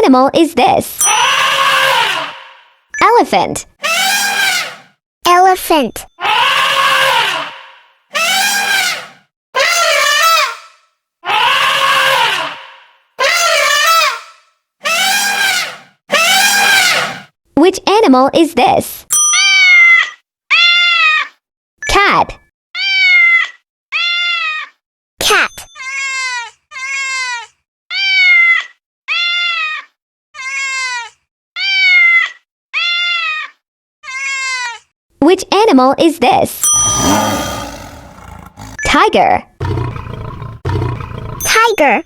animal is this? Elephant. Elephant. Which animal is this? Cat. Cat. Which animal is this? Tiger. Tiger.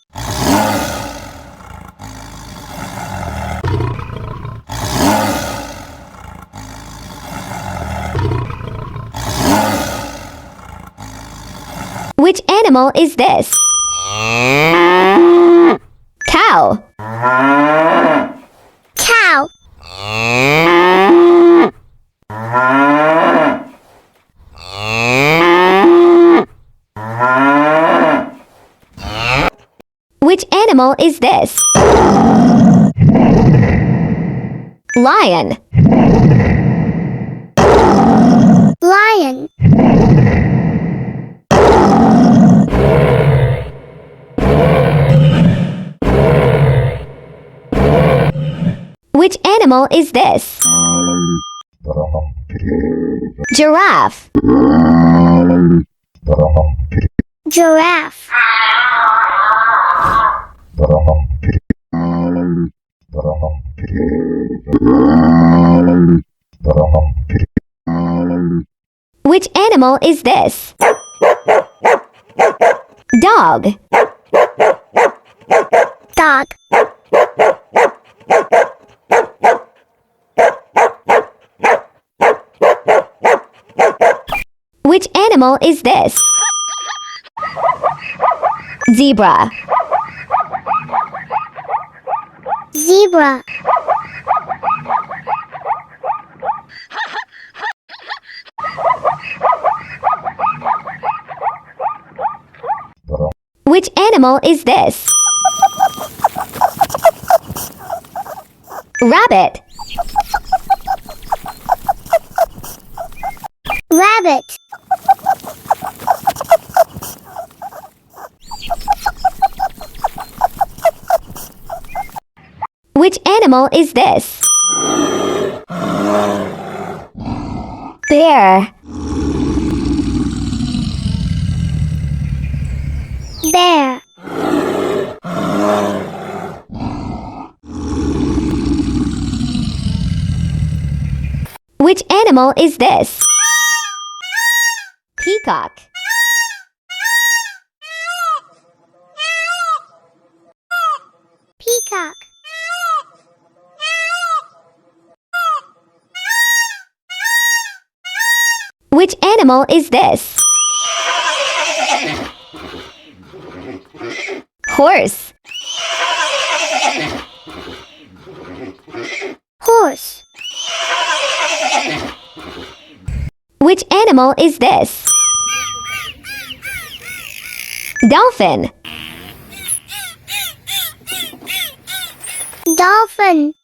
Which animal is this? Cow. Cow. Which animal is this? Lion. Lion. Which animal is this? Giraffe. Giraffe. Which animal is this? Dog. Dog. Which animal is this? Zebra. Zebra. Which animal is this? Rabbit. Rabbit. Which animal is this? Bear. Bear. Which animal is this? Peacock. Peacock. Which animal is this? Horse. Horse. Which animal is this? Dolphin. Dolphin.